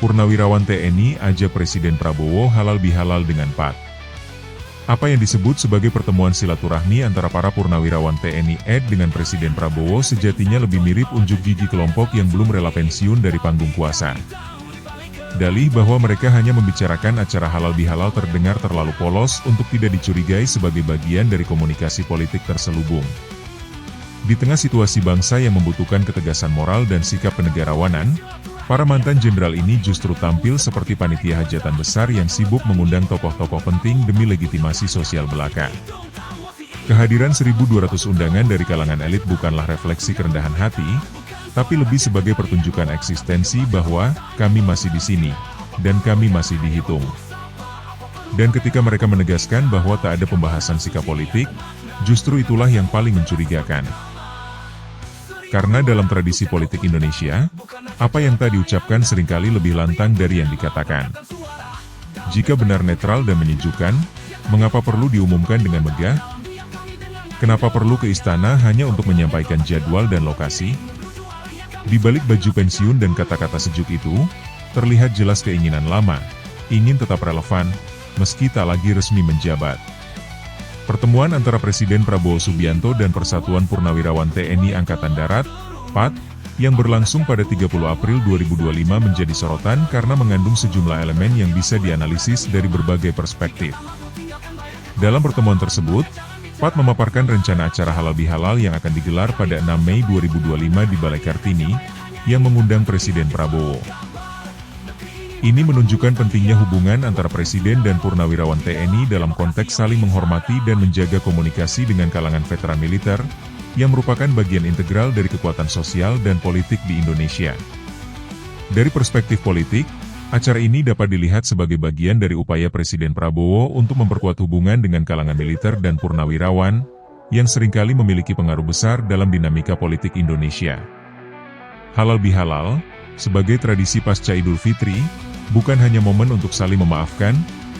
Purnawirawan TNI ajak Presiden Prabowo halal bihalal dengan Pat. Apa yang disebut sebagai pertemuan silaturahmi antara para purnawirawan TNI dengan Presiden Prabowo sejatinya lebih mirip unjuk gigi kelompok yang belum rela pensiun dari panggung kuasa. Dalih bahwa mereka hanya membicarakan acara halal bihalal terdengar terlalu polos untuk tidak dicurigai sebagai bagian dari komunikasi politik terselubung. Di tengah situasi bangsa yang membutuhkan ketegasan moral dan sikap kenegarawanan, para mantan jenderal ini justru tampil seperti panitia hajatan besar yang sibuk mengundang tokoh-tokoh penting demi legitimasi sosial belaka. Kehadiran 1.200 undangan dari kalangan elit bukanlah refleksi kerendahan hati, tapi lebih sebagai pertunjukan eksistensi bahwa kami masih di sini, dan kami masih dihitung. Dan ketika mereka menegaskan bahwa tak ada pembahasan sikap politik, justru itulah yang paling mencurigakan. Karena dalam tradisi politik Indonesia, apa yang tak diucapkan seringkali lebih lantang dari yang dikatakan. Jika benar netral dan menyejukkan, mengapa perlu diumumkan dengan megah? Kenapa perlu ke istana hanya untuk menyampaikan jadwal dan lokasi? Di balik baju pensiun dan kata-kata sejuk itu, terlihat jelas keinginan lama, ingin tetap relevan, meski tak lagi resmi menjabat. Pertemuan antara Presiden Prabowo Subianto dan Persatuan Purnawirawan TNI Angkatan Darat, PAT, yang berlangsung pada 30 April 2025 menjadi sorotan karena mengandung sejumlah elemen yang bisa dianalisis dari berbagai perspektif. Dalam pertemuan tersebut, PAT memaparkan rencana acara halal bihalal yang akan digelar pada 6 Mei 2025 di Balai Kartini, yang mengundang Presiden Prabowo. Ini menunjukkan pentingnya hubungan antara Presiden dan Purnawirawan TNI dalam konteks saling menghormati dan menjaga komunikasi dengan kalangan veteran militer, yang merupakan bagian integral dari kekuatan sosial dan politik di Indonesia. Dari perspektif politik, acara ini dapat dilihat sebagai bagian dari upaya Presiden Prabowo untuk memperkuat hubungan dengan kalangan militer dan purnawirawan, yang seringkali memiliki pengaruh besar dalam dinamika politik Indonesia. Halal bihalal, sebagai tradisi pasca Idul Fitri, bukan hanya momen untuk saling memaafkan,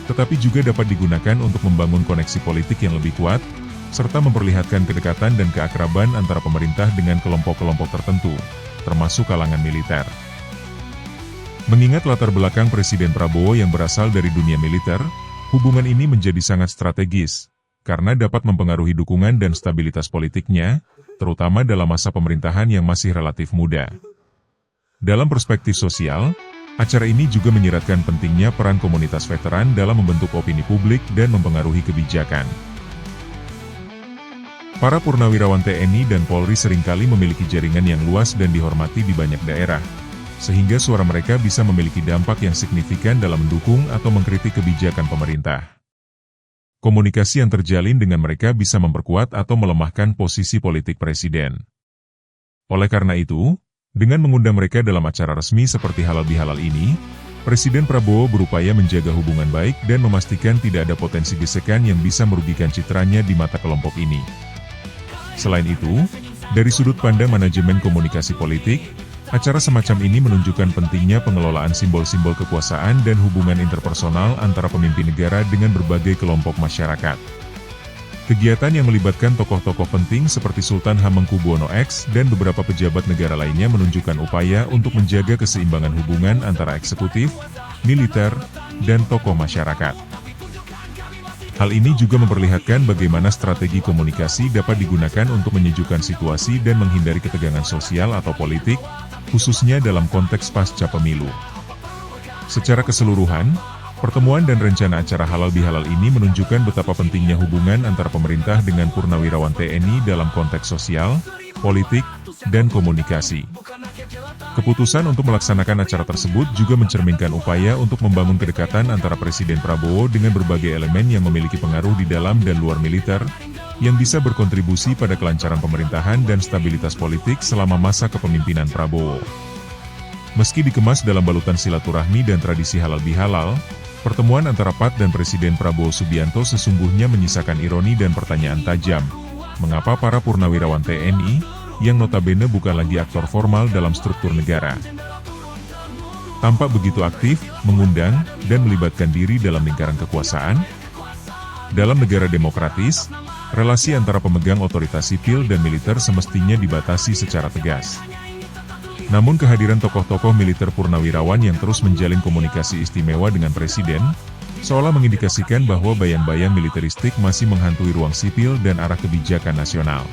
tetapi juga dapat digunakan untuk membangun koneksi politik yang lebih kuat, serta memperlihatkan kedekatan dan keakraban antara pemerintah dengan kelompok-kelompok tertentu, termasuk kalangan militer. Mengingat latar belakang Presiden Prabowo yang berasal dari dunia militer, hubungan ini menjadi sangat strategis, karena dapat mempengaruhi dukungan dan stabilitas politiknya, terutama dalam masa pemerintahan yang masih relatif muda. Dalam perspektif sosial, acara ini juga menyiratkan pentingnya peran komunitas veteran dalam membentuk opini publik dan mempengaruhi kebijakan. Para purnawirawan TNI dan Polri seringkali memiliki jaringan yang luas dan dihormati di banyak daerah, sehingga suara mereka bisa memiliki dampak yang signifikan dalam mendukung atau mengkritik kebijakan pemerintah. Komunikasi yang terjalin dengan mereka bisa memperkuat atau melemahkan posisi politik presiden. Oleh karena itu, dengan mengundang mereka dalam acara resmi seperti halal bihalal ini, Presiden Prabowo berupaya menjaga hubungan baik dan memastikan tidak ada potensi gesekan yang bisa merugikan citranya di mata kelompok ini. Selain itu, dari sudut pandang manajemen komunikasi politik, acara semacam ini menunjukkan pentingnya pengelolaan simbol-simbol kekuasaan dan hubungan interpersonal antara pemimpin negara dengan berbagai kelompok masyarakat. Kegiatan yang melibatkan tokoh-tokoh penting seperti Sultan Hamengkubuwono X dan beberapa pejabat negara lainnya menunjukkan upaya untuk menjaga keseimbangan hubungan antara eksekutif, militer, dan tokoh masyarakat. Hal ini juga memperlihatkan bagaimana strategi komunikasi dapat digunakan untuk menyejukkan situasi dan menghindari ketegangan sosial atau politik, khususnya dalam konteks pasca pemilu. Secara keseluruhan, pertemuan dan rencana acara halal bihalal ini menunjukkan betapa pentingnya hubungan antara pemerintah dengan purnawirawan TNI dalam konteks sosial, politik, dan komunikasi. Keputusan untuk melaksanakan acara tersebut juga mencerminkan upaya untuk membangun kedekatan antara Presiden Prabowo dengan berbagai elemen yang memiliki pengaruh di dalam dan luar militer, yang bisa berkontribusi pada kelancaran pemerintahan dan stabilitas politik selama masa kepemimpinan Prabowo. Meski dikemas dalam balutan silaturahmi dan tradisi halal bihalal, pertemuan antara PAT dan Presiden Prabowo Subianto sesungguhnya menyisakan ironi dan pertanyaan tajam. Mengapa para purnawirawan TNI, yang notabene bukan lagi aktor formal dalam struktur negara, tampak begitu aktif, mengundang, dan melibatkan diri dalam lingkaran kekuasaan? Dalam negara demokratis, relasi antara pemegang otoritas sipil dan militer semestinya dibatasi secara tegas. Namun kehadiran tokoh-tokoh militer purnawirawan yang terus menjalin komunikasi istimewa dengan Presiden, seolah mengindikasikan bahwa bayang-bayang militeristik masih menghantui ruang sipil dan arah kebijakan nasional.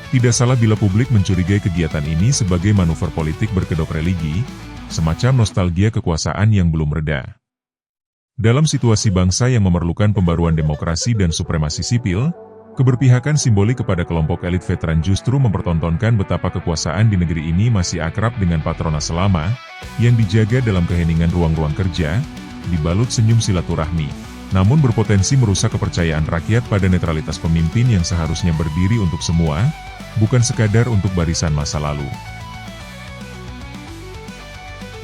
Tidak salah bila publik mencurigai kegiatan ini sebagai manuver politik berkedok religi, semacam nostalgia kekuasaan yang belum reda. Dalam situasi bangsa yang memerlukan pembaruan demokrasi dan supremasi sipil, keberpihakan simbolik kepada kelompok elit veteran justru mempertontonkan betapa kekuasaan di negeri ini masih akrab dengan patronas lama, yang dijaga dalam keheningan ruang-ruang kerja, dibalut senyum silaturahmi, namun berpotensi merusak kepercayaan rakyat pada netralitas pemimpin yang seharusnya berdiri untuk semua, bukan sekadar untuk barisan masa lalu.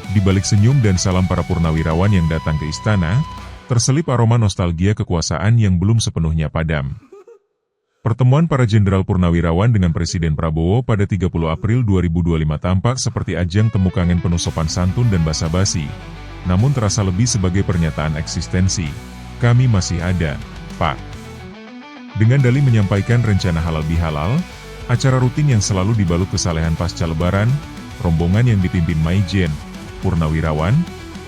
Di balik senyum dan salam para purnawirawan yang datang ke istana, terselip aroma nostalgia kekuasaan yang belum sepenuhnya padam. Pertemuan para jenderal purnawirawan dengan Presiden Prabowo pada 30 April 2025 tampak seperti ajang temu kangen penuh sopan santun dan basa-basi, namun terasa lebih sebagai pernyataan eksistensi. Kami masih ada, Pak. Dengan dalih menyampaikan rencana halal bihalal, acara rutin yang selalu dibalut kesalehan pasca Lebaran, rombongan yang dipimpin Maijen Purnawirawan,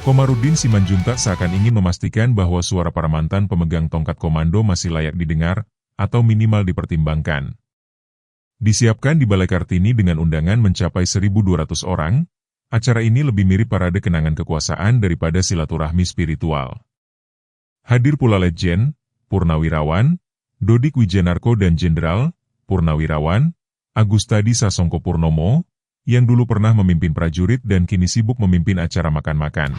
Komarudin Simanjuntak seakan ingin memastikan bahwa suara para mantan pemegang tongkat komando masih layak didengar, atau minimal dipertimbangkan. Disiapkan di Balai Kartini dengan undangan mencapai 1.200 orang, acara ini lebih mirip parade kenangan kekuasaan daripada silaturahmi spiritual. Hadir pula Letjen Purnawirawan, Dodik Wijanarko dan Jenderal Purnawirawan, Agustadi Sasongko Purnomo, yang dulu pernah memimpin prajurit dan kini sibuk memimpin acara makan-makan.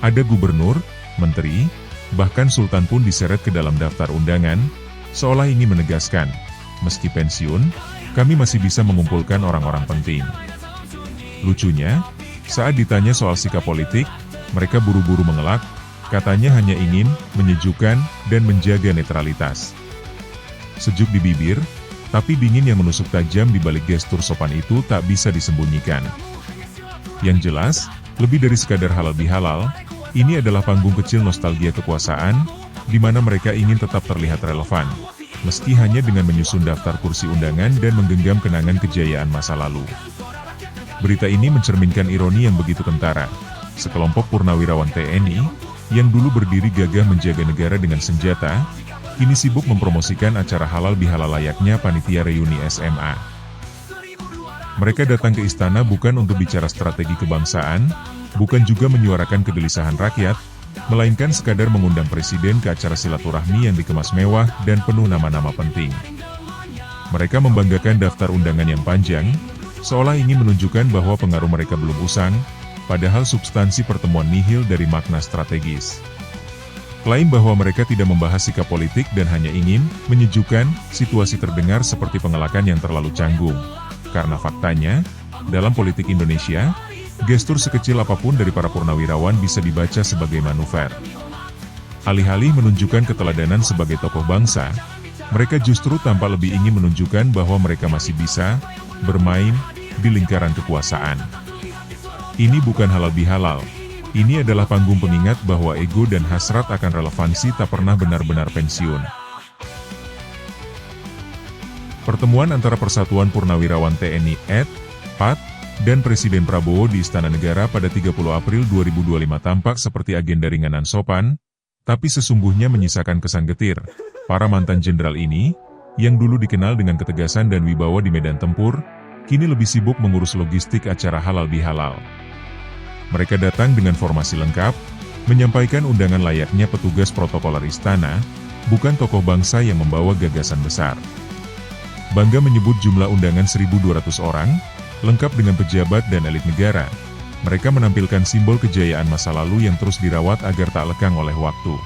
Ada gubernur, menteri, bahkan sultan pun diseret ke dalam daftar undangan, seolah ingin menegaskan, meski pensiun, kami masih bisa mengumpulkan orang-orang penting. Lucunya, saat ditanya soal sikap politik, mereka buru-buru mengelak, katanya hanya ingin menyejukkan dan menjaga netralitas. Sejuk di bibir, tapi dingin yang menusuk tajam di balik gestur sopan itu tak bisa disembunyikan. Yang jelas, lebih dari sekadar halal bihalal, ini adalah panggung kecil nostalgia kekuasaan, di mana mereka ingin tetap terlihat relevan, meski hanya dengan menyusun daftar kursi undangan dan menggenggam kenangan kejayaan masa lalu. Berita ini mencerminkan ironi yang begitu kentara. Sekelompok purnawirawan TNI, yang dulu berdiri gagah menjaga negara dengan senjata, kini sibuk mempromosikan acara halal bihalal layaknya panitia reuni SMA. Mereka datang ke istana bukan untuk bicara strategi kebangsaan, bukan juga menyuarakan kegelisahan rakyat, melainkan sekadar mengundang presiden ke acara silaturahmi yang dikemas mewah dan penuh nama-nama penting. Mereka membanggakan daftar undangan yang panjang, seolah ingin menunjukkan bahwa pengaruh mereka belum usang, padahal substansi pertemuan nihil dari makna strategis. Klaim bahwa mereka tidak membahas sikap politik dan hanya ingin menyejukkan, situasi terdengar seperti pengelakan yang terlalu canggung. Karena faktanya, dalam politik Indonesia, gestur sekecil apapun dari para purnawirawan bisa dibaca sebagai manuver. Alih-alih menunjukkan keteladanan sebagai tokoh bangsa, mereka justru tampak lebih ingin menunjukkan bahwa mereka masih bisa bermain di lingkaran kekuasaan. Ini bukan halal bihalal. Ini adalah panggung pengingat bahwa ego dan hasrat akan relevansi tak pernah benar-benar pensiun. Pertemuan antara Persatuan Purnawirawan TNI (PAT) dan Presiden Prabowo di Istana Negara pada 30 April 2025 tampak seperti agenda ringanan sopan, tapi sesungguhnya menyisakan kesan getir. Para mantan jenderal ini, yang dulu dikenal dengan ketegasan dan wibawa di medan tempur, kini lebih sibuk mengurus logistik acara halal bihalal. Mereka datang dengan formasi lengkap, menyampaikan undangan layaknya petugas protokoler istana, bukan tokoh bangsa yang membawa gagasan besar. Bangga menyebut jumlah undangan 1.200 orang, lengkap dengan pejabat dan elit negara. Mereka menampilkan simbol kejayaan masa lalu yang terus dirawat agar tak lekang oleh waktu.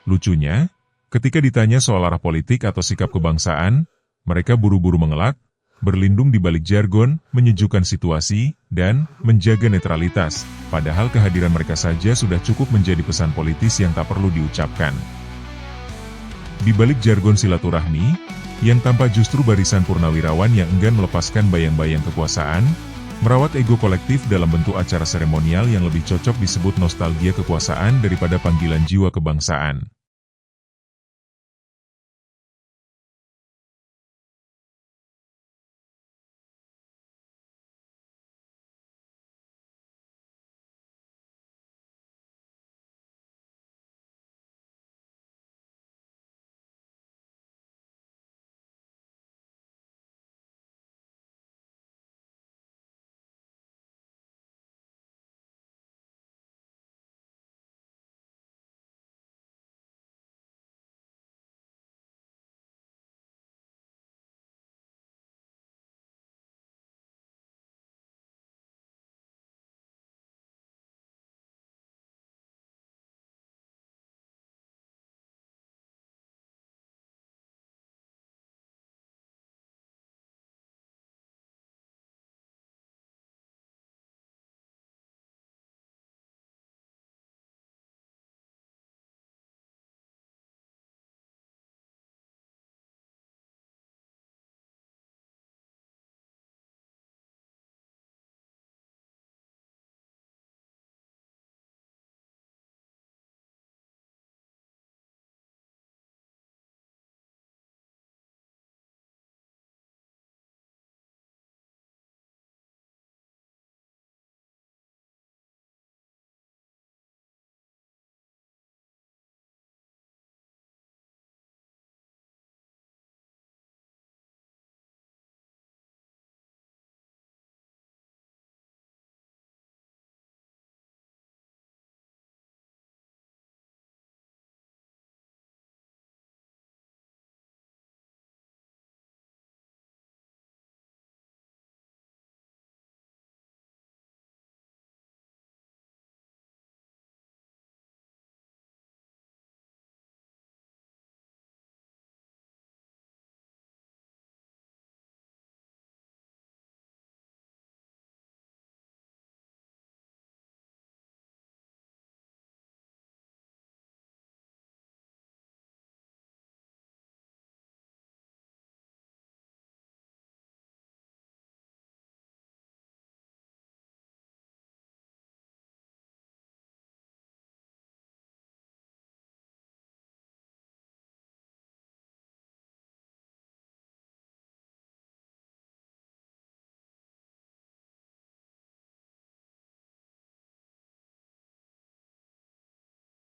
Lucunya, ketika ditanya soal arah politik atau sikap kebangsaan, mereka buru-buru mengelak, berlindung di balik jargon, menyejukkan situasi, dan menjaga netralitas, padahal kehadiran mereka saja sudah cukup menjadi pesan politis yang tak perlu diucapkan. Di balik jargon silaturahmi, yang tampak justru barisan purnawirawan yang enggan melepaskan bayang-bayang kekuasaan, merawat ego kolektif dalam bentuk acara seremonial yang lebih cocok disebut nostalgia kekuasaan daripada panggilan jiwa kebangsaan.